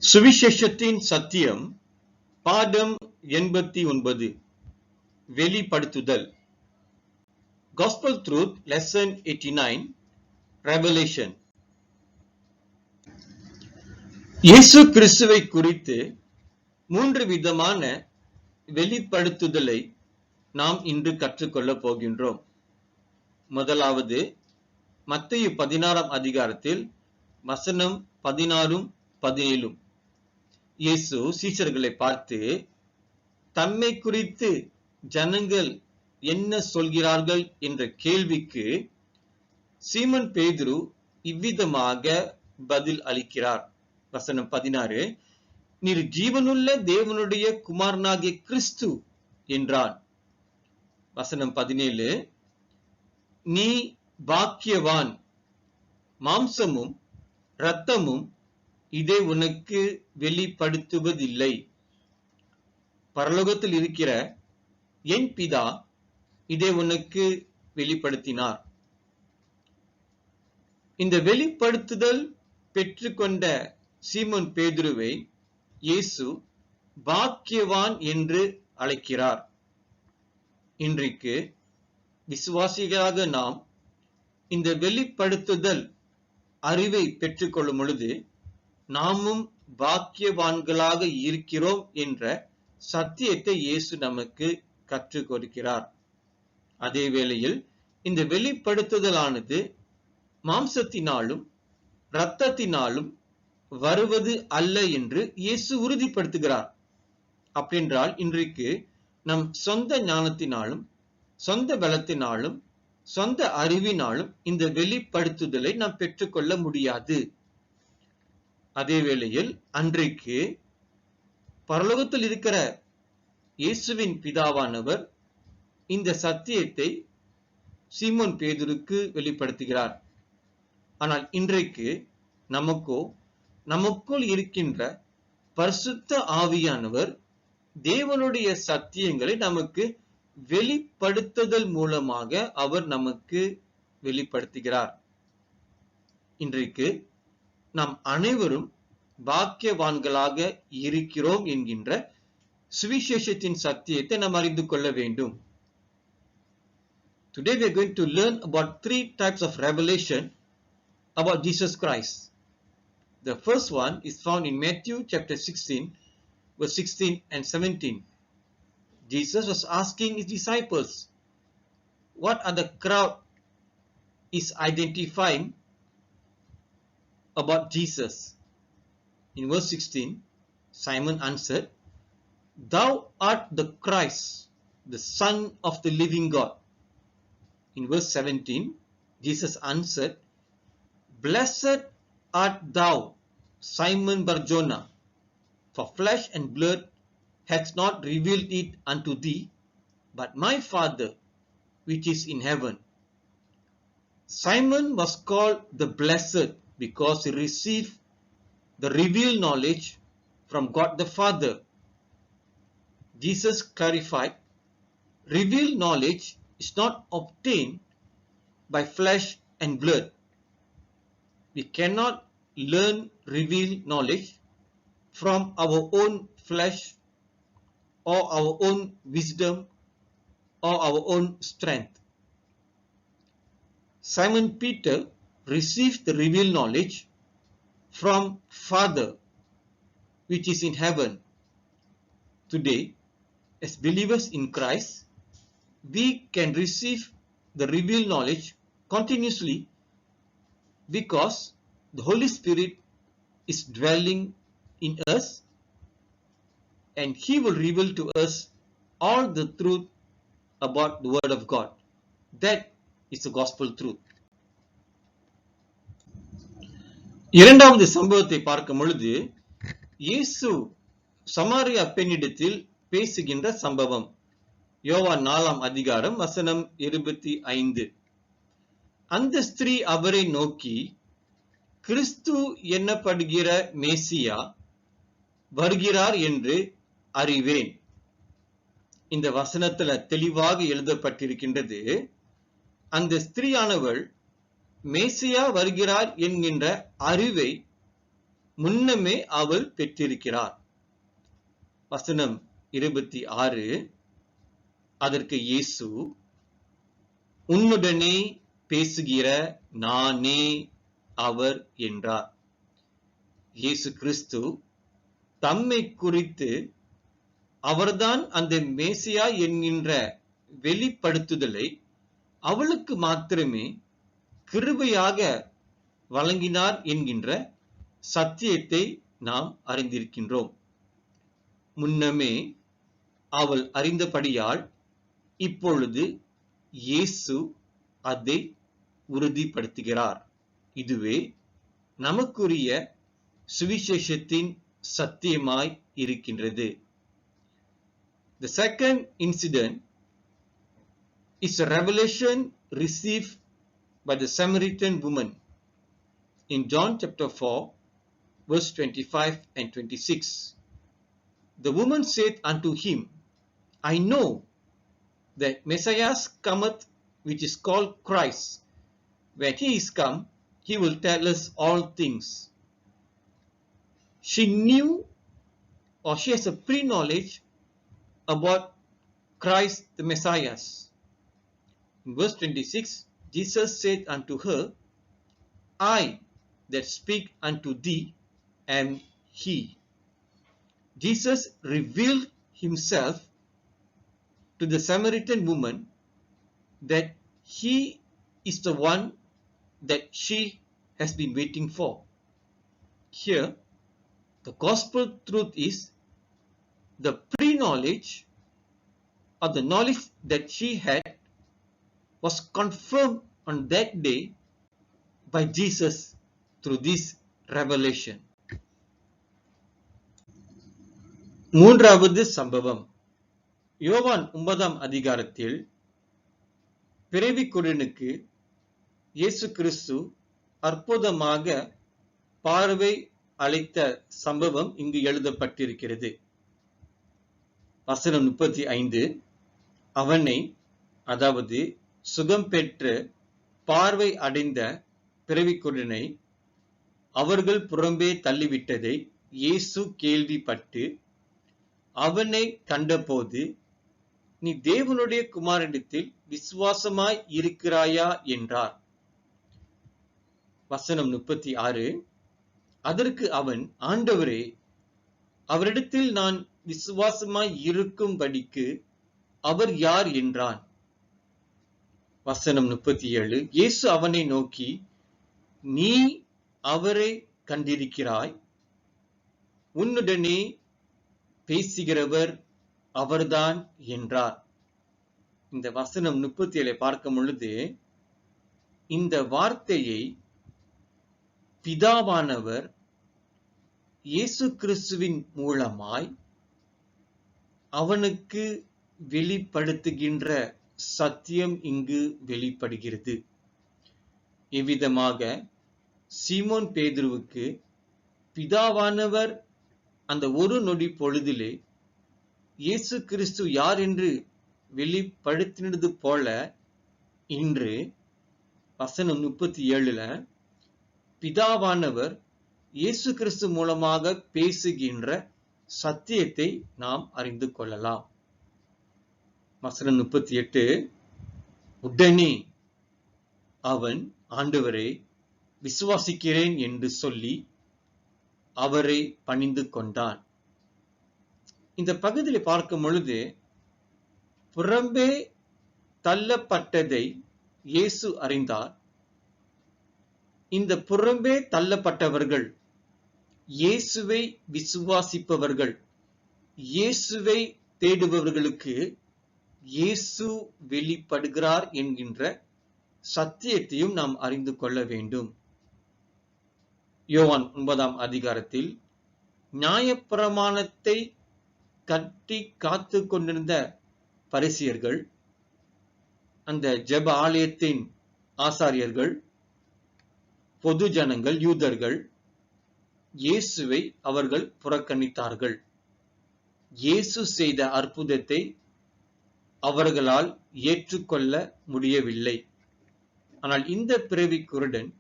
சுவிசேஷத்தின் சத்தியம் பாடம் 89 வெளிப்படுத்துதல். Gospel Truth Lesson 89 Revelation. இயேசு கிறிஸ்துவை குறித்து 3 விதமான வெளிப்படுத்துதலை நாம் இன்று கற்றுக்கொள்ளப் போகின்றோம். முதலாவது மத்தேயு 16 அதிகாரத்தில் வசனம் 16 17. இயேசு சீஷர்களை பார்த்து, தம்மை குறித்து ஜனங்கள் என்ன சொல்கிறார்கள் என்ற கேள்விக்கு சீமோன் பேதுரு இவ்விதமாக பதில் அளிக்கிறார். வசனம் 16, நீர் ஜீவனுள்ள தேவனுடைய குமாரனாகிய கிறிஸ்து என்றான். வசனம் 17, நீ பாக்கியவான், மாம்சமும் இரத்தமும் இதை உனக்கு வெளிப்படுத்துவதில்லை, பரலோகத்தில் இருக்கிற என் பிதா இதை உனக்கு வெளிப்படுத்தினார். இந்த வெளிப்படுத்துதல் பெற்றுக்கொண்ட சீமோன் பேதுருவை இயேசு பாக்கியவான் என்று அழைக்கிறார். இன்றைக்கு விசுவாசிகளாக நாம் இந்த வெளிப்படுத்துதல் அறிவை பெற்றுக்கொள்ளும் பொழுது நாமும் பாக்கியவான்களாக இருக்கிறோம் என்ற சத்தியத்தை இயேசு நமக்கு கற்றுக் கொடுக்கிறார். அதே வேளையில் இந்த வெளிப்படுத்துதலானது மாம்சத்தினாலும் இரத்தத்தினாலும் வருவது அல்ல என்று இயேசு உறுதிப்படுத்துகிறார். அப்படின்றால் இன்றைக்கு நம் சொந்த ஞானத்தினாலும் சொந்த பலத்தினாலும் சொந்த அறிவினாலும் இந்த வெளிப்படுத்துதலை நாம் பெற்றுக்கொள்ள முடியாது. அதே வேளையில் அன்றைக்கு பரலோகத்தில் இருக்கிற இயேசுவின் பிதாவானவர் இந்த சத்தியத்தை சீமோன் பேதுருக்கு வெளிப்படுத்துகிறார். ஆனால் இன்றைக்கு நமக்குள் இருக்கின்ற பரிசுத்த ஆவியானவர் தேவனுடைய சத்தியங்களை நமக்கு வெளிப்படுத்துதல் மூலமாக அவர் நமக்கு வெளிப்படுத்துகிறார். இன்றைக்கு நாம் அனைவரும் பாக்கியவான்களாக இருக்கிறோம் என்கின்ற சுவிசேஷத்தின் சத்தியத்தை நாம் அறிந்து கொள்ள வேண்டும். Today we are going to learn about 3 types of revelation about Jesus Christ. The first one is found in Matthew chapter 16 verse 16 and 17. Jesus was asking his disciples, what are the crowd is identifying about Jesus? In verse 16, Simon answered, thou art the Christ, the Son of the living God. In verse 17, Jesus answered, blessed art thou, Simon Bar-Jonah, for flesh and blood hath not revealed it unto thee, but my Father which is in heaven. Simon was called the blessed because he received the revealed knowledge from God the Father. Jesus clarified, revealed knowledge is not obtained by flesh and blood. We cannot learn revealed knowledge from our own flesh or our own wisdom or our own strength. Simon Peter received the revealed knowledge from Father which is in heaven. Today, as believers in Christ, we can receive the revealed knowledge continuously because the Holy Spirit is dwelling in us and he will reveal to us all the truth about the word of God. That is the gospel truth. இரண்டாவது சம்பவத்தை பார்க்கும் பொழுது இயேசு சமாரியா பெண்ணிடத்தில் பேசுகின்ற சம்பவம். யோவான் 4 அதிகாரம் வசனம் 25. அந்த ஸ்திரீ அவரை நோக்கி, கிறிஸ்து என்னப்படுகிற மேசியா வருகிறார் என்று அறிவேன். இந்த வசனத்துல தெளிவாக எழுதப்பட்டிருக்கின்றது, அந்த ஸ்திரீயானவள் மேசியா வருகிறார் என்கின்ற அறிவை முன்னமே அவள் பெற்றிருக்கிறார். வசனம் 26. அதற்கு இயேசு, உன்னுடனே பேசுகிற நானே அவர் என்றார். இயேசு கிறிஸ்து தம்மை குறித்து அவர்தான் அந்த மேசியா என்கின்ற வெளிப்படுத்துதலை அவளுக்கு மாத்திரமே கிருபையாக வழங்கினார் என்கின்ற சத்தியத்தை நாம் அறிந்திருக்கின்றோம். முன்னமே அவள் அறிந்தபடியால் இப்பொழுது இயேசு அதை உறுதிப்படுத்துகிறார். இதுவே நமக்குரிய சுவிசேஷத்தின் சத்தியமாய் இருக்கின்றது. The second incident is a revelation received by the Samaritan woman in John chapter 4 verse 25 and 26. The woman said unto him, I know that Messiah cometh, which is called Christ. When he is come, he will tell us all things. She knew, or she has a pre-knowledge about Christ the Messiah. In verse 26, Jesus said unto her, I that speak unto thee am he. Jesus revealed himself to the Samaritan woman that he is the one that she has been waiting for. Here, the gospel truth is the pre-knowledge or the knowledge that she had was confirmed on that day by Jesus through this revelation. மூன்றாவது சம்பவம். யோவான் 9ஆம் அதிகாரத்தில் பிறவிக்குருடனுக்கு இயேசு கிறிஸ்து அற்புதமாக பார்வை அளித்த சம்பவம் இங்கு எழுதப்பட்டிருக்கிறது. வசனம் 35, அவனை, அதாவது சுகம் பெற்று பார்வை அடைந்த பிறவிக்குருடனை அவர்கள் புறம்பே தள்ளிவிட்டதை இயேசு கேள்விப்பட்டு அவனை கண்டபோது, நீ தேவனுடைய குமாரனிடத்தில் விசுவாசமாய் இருக்கிறாயா என்றார். வசனம் 36, அதற்கு அவன், ஆண்டவரே, அவரிடத்தில் நான் விசுவாசமாய் இருக்கும்படிக்கு அவர் யார் என்றான். வசனம் 37, இயேசு அவனை நோக்கி, நீ அவரை கண்டிருக்கிறாய், உன்னுடனே பேசுகிறவர் அவர்தான் என்றார். இந்த வசனம் 37 பார்க்கும் பொழுது இந்த வார்த்தையை பிதாவானவர் இயேசு கிறிஸ்துவின் மூலமாய் அவனுக்கு வெளிப்படுத்துகின்ற சத்தியம் இங்கு வெளிப்படுகிறது. இவ்விதமாக சீமோன் பேதுருவுக்கு பிதாவானவர் அந்த ஒரு நொடி பொழுதிலே இயேசு கிறிஸ்து யார் என்று வெளிப்படுத்தினது போல இன்று வசனம் 37ல பிதாவானவர் இயேசு கிறிஸ்து மூலமாக பேசுகின்ற சத்தியத்தை நாம் அறிந்து கொள்ளலாம். வசனம் 38, உடனே அவன், ஆண்டவரை விசுவாசிக்கிறேன் என்று சொல்லி அவரை பணிந்து கொண்டான். இந்த பகுதியில் பார்க்கும் பொழுது புறம்பே தள்ளப்பட்டதை இயேசு அறிந்தார். இந்த புறம்பே தள்ளப்பட்டவர்கள் இயேசுவை விசுவாசிப்பவர்கள், இயேசுவை தேடுபவர்களுக்கு இயேசு வெளிப்படுகிறார் என்கின்ற சத்தியத்தையும் நாம் அறிந்து கொள்ள வேண்டும். யோவான் 9ஆம் அதிகாரத்தில் நியாயப்பிரமாணத்தை கட்டி காத்து கொண்டிருந்த பரிசேயர்கள், அந்த ஜெப ஆலயத்தின் ஆசாரியர்கள், பொது ஜனங்கள், யூதர்கள் இயேசுவை அவர்கள் புறக்கணித்தார்கள். இயேசு செய்த அற்புதத்தை அவர்களால் ஏற்றுக்கொள்ள முடியவில்லை. ஆனால் இந்த பிறவி குருடன்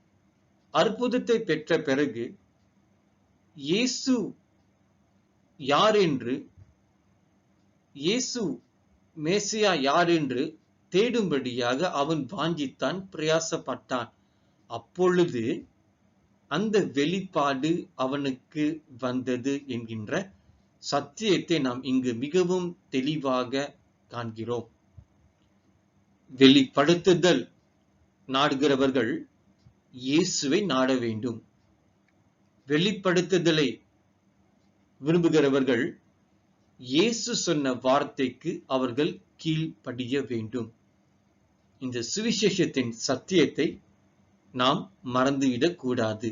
அற்புதத்தை பெற்ற பிறகு இயேசு யார் என்று, இயேசு மேசியா யார் என்று தேடும்படியாக அவன் வாஞ்சித்தான், பிரயாசப்பட்டான். அப்பொழுது அந்த வெளிப்பாடு அவனுக்கு வந்தது என்கின்ற சத்தியத்தை நாம் இங்கு மிகவும் தெளிவாக காண்கிறோம். வெளிப்படுத்துதல் நாடுகிறவர்கள் இயேசுவை நாட வேண்டும். வெளிப்படுத்துதலை விரும்புகிறவர்கள் இயேசு சொன்ன வார்த்தைக்கு அவர்கள் கீழ்ப்படிய வேண்டும். இந்த சுவிசேஷத்தின் சத்தியத்தை நாம் மறந்துவிடக் கூடாது.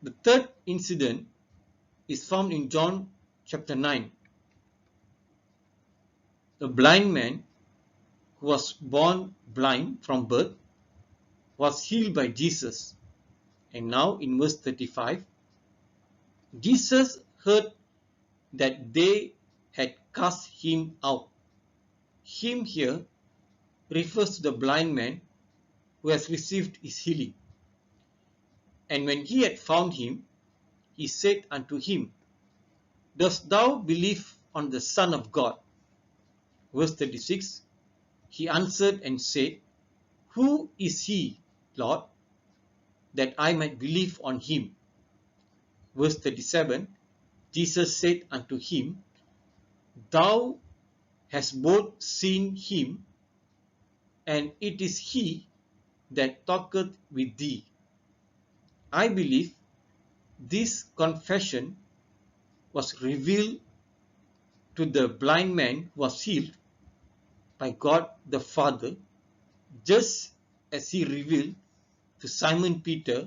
The third incident is found in John chapter 9. The blind man who was born blind from birth was healed by Jesus. And now in verse 35, Jesus heard that they had cast him out. Him here refers to the blind man who has received his healing. And when he had found him, he said unto him, Dost thou believe on the Son of God? Verse 36, he answered and said, Who is he, Lord, that I might believe on him? Verse 37, Jesus said unto him, Thou hast both seen him, and it is he that talketh with thee. I believe this confession was revealed to the blind man who was healed by God the Father, just as he revealed to Simon Peter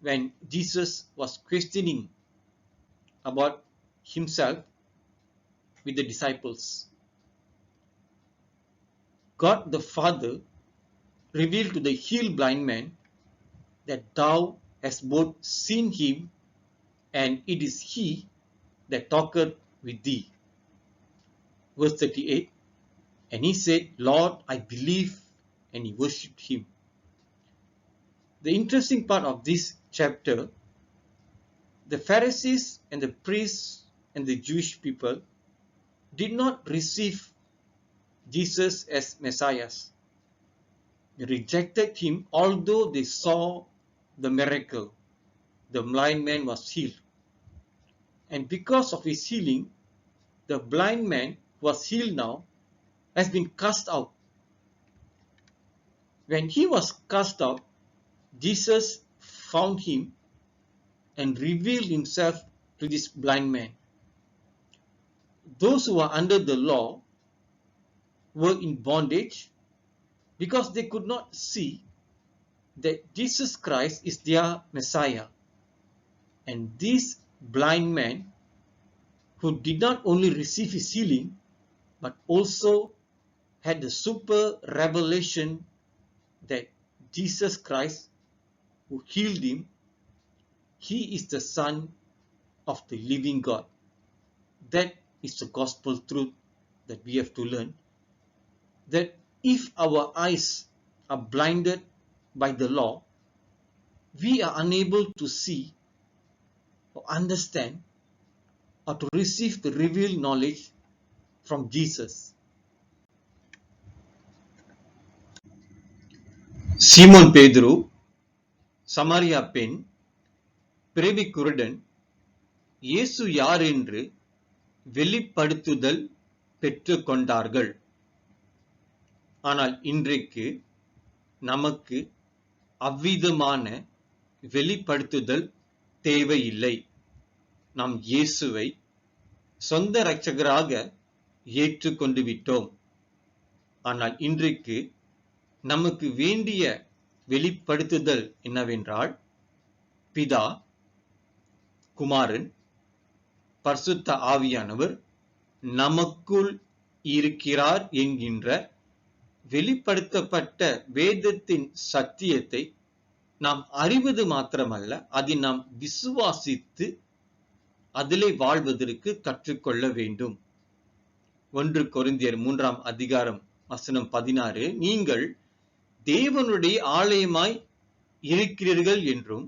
when Jesus was questioning about himself with the disciples. God the Father revealed to the healed blind man that thou hast both seen him, and it is he that talketh with thee. Verse 38, and he said, Lord, I believe, and he worshipped him. The interesting part of this chapter, the Pharisees and the priests and the Jewish people did not receive Jesus as Messiah. They rejected him, although they saw the miracle. The blind man was healed. And because of his healing, the blind man who was healed now has been cast out. When he was cast out, Jesus found him and revealed himself to this blind man. Those who were under the law were in bondage because they could not see that Jesus Christ is their Messiah. And this blind man, who did not only receive his healing, but also had the super revelation that Jesus Christ, who healed him, he is the Son of the living God. That is the gospel truth that we have to learn. That if our eyes are blinded by the law, we are unable to see or understand or to receive the revealed knowledge from Jesus. சீமோன் பேதுரு, சமாரியா பெண், பிறவி குருடன் இயேசு யார் என்று வெளிப்படுத்துதல் பெற்று கொண்டார்கள். ஆனால் இன்றைக்கு நமக்கு அவ்விதமான வெளிப்படுத்துதல் தேவையில்லை. நாம் இயேசுவை சொந்த இரட்சகராக ஏற்றுக்கொண்டு விட்டோம். ஆனால் இன்றைக்கு நமக்கு வேண்டிய வெளிப்படுத்துதல் என்னவென்றால், பிதா, குமாரன், பரிசுத்த ஆவியானவர் நமக்குள் இருக்கிறார் என்கின்ற வெளிப்படுத்தப்பட்ட வேதத்தின் சத்தியத்தை நாம் அறிவது மாத்திரமல்ல, அதை நாம் விசுவாசித்து அதிலே வாழ்வதற்கு கற்றுக்கொள்ள வேண்டும். 1 கொரிந்தியர் 3 அதிகாரம் வசனம் 16, நீங்கள் தேவனுடைய ஆலயமாய் இருக்கிறீர்கள் என்றும்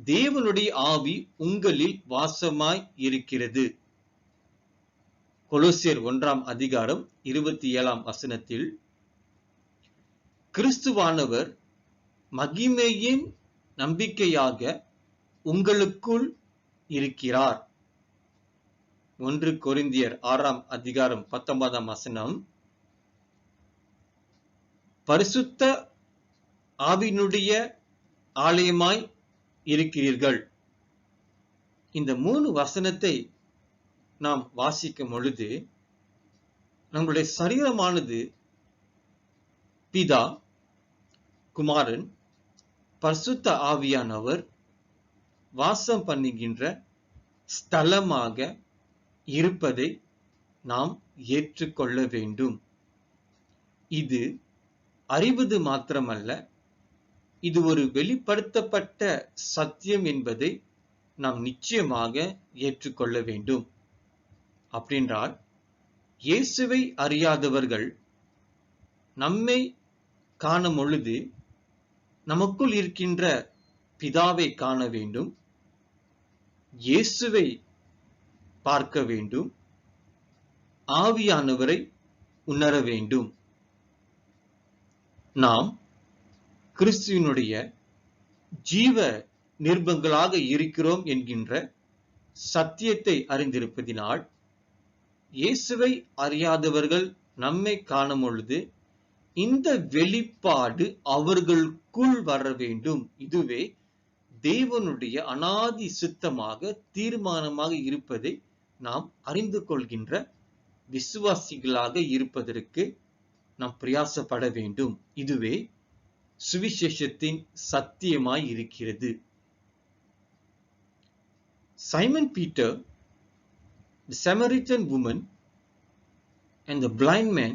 தேவனுடைய ஆவி உங்களில் வாசமாய் இருக்கிறது. கொலோசியர் 1ஆம் அதிகாரம் 27ஆம் வசனத்தில் கிறிஸ்துவானவர் மகிமையின் நம்பிக்கையாக உங்களுக்குள் இருக்கிறார். 1 கொரிந்தியர் 6ஆம் அதிகாரம் 19ஆம் வசனம், பரிசுத்த ஆவியினுடைய ஆலயமாய் இருக்கிறீர்கள். இந்த 3 வசனத்தை நாம் வாசிக்கும் பொழுது நம்முடைய சரீரமானது பிதா, குமாரன், பரிசுத்த ஆவியானவர் வாசம் பண்ணுகின்ற ஸ்தலமாக இருப்பதை நாம் ஏற்றுக்கொள்ள வேண்டும். இது அறிவது மாத்திரமல்ல, இது ஒரு வெளிப்படுத்தப்பட்ட சத்தியம் என்பதை நாம் நிச்சயமாக ஏற்றுக்கொள்ள வேண்டும். அப்படின்றால் இயேசுவை அறியாதவர்கள் நம்மை காணும் பொழுது நமக்குள் இருக்கின்ற பிதாவை காண வேண்டும், இயேசுவை பார்க்க வேண்டும், ஆவியானவரை உணர வேண்டும். நாம் கிறிஸ்துவினுடைய ஜீவ நிருபங்களாக இருக்கிறோம் என்கின்ற சத்தியத்தை அறிந்திருப்பதினால் இயேசுவை அறியாதவர்கள் நம்மை காணும் பொழுது இந்த வெளிப்பாடு அவர்களுக்குள் வர வேண்டும். இதுவே தேவனுடைய அனாதி சித்தமாக தீர்மானமாக இருப்பதை நாம் அறிந்து கொள்கின்ற விசுவாசிகளாக இருப்பதற்கு நாம் பிரயாசப்பட வேண்டும். இதுவே சுவிசேஷத்தின் சத்தியமாய் இருக்கிறது. Simon Peter, the Samaritan woman, and the blind man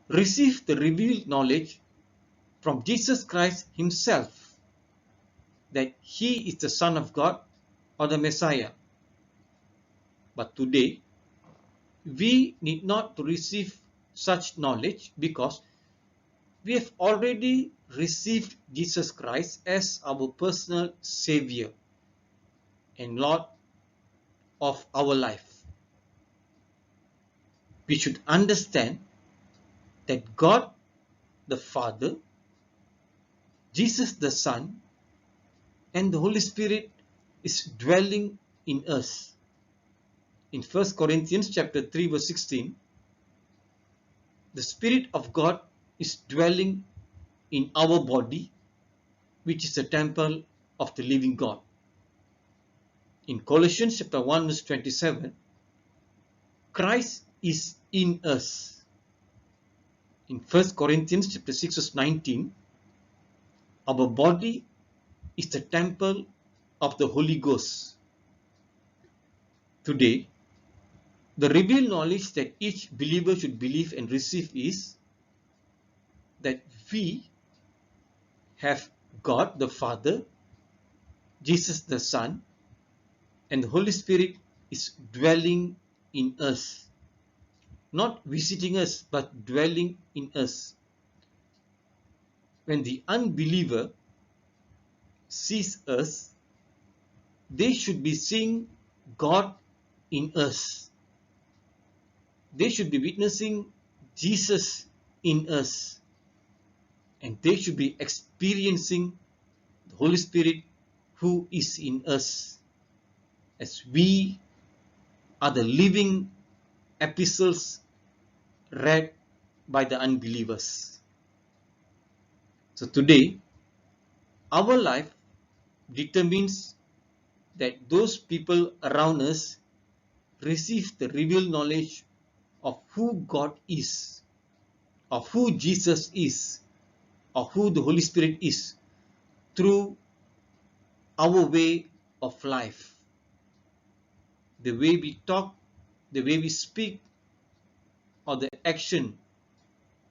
received the revealed knowledge from Jesus Christ himself that he is the Son of God or the Messiah. But today, we need not to receive such knowledge because we have already received Jesus Christ as our personal Savior and Lord of our life. We should understand that God the Father, Jesus the Son, and the Holy Spirit is dwelling in us. In 1 Corinthians chapter 3 verse 16, the Spirit of God is dwelling in our body, which is the temple of the living God. In Colossians chapter 1 verse 27, Christ is in us. In 1 Corinthians chapter 6 verse 19, our body is the temple of the Holy Ghost. Today, the revealed knowledge that each believer should believe and receive is that we have God the Father, Jesus the Son, and the Holy Spirit is dwelling in us. Not visiting us, but dwelling in us. When the unbeliever sees us, they should be seeing God in us. They should be witnessing Jesus in us. And they should be experiencing the Holy Spirit who is in us, as we are the living epistles read by the unbelievers. So today, our life determines that those people around us receive the revealed knowledge of who God is, of who Jesus is, of who the Holy Spirit is, through our way of life. The way we talk, the way we speak, or the action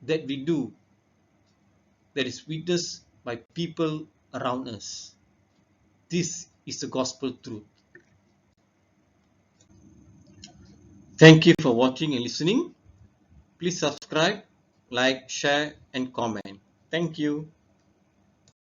that we do, that is witnessed by people around us. This is the gospel truth. Thank you for watching and listening. Please subscribe, like, share, and comment. Thank you.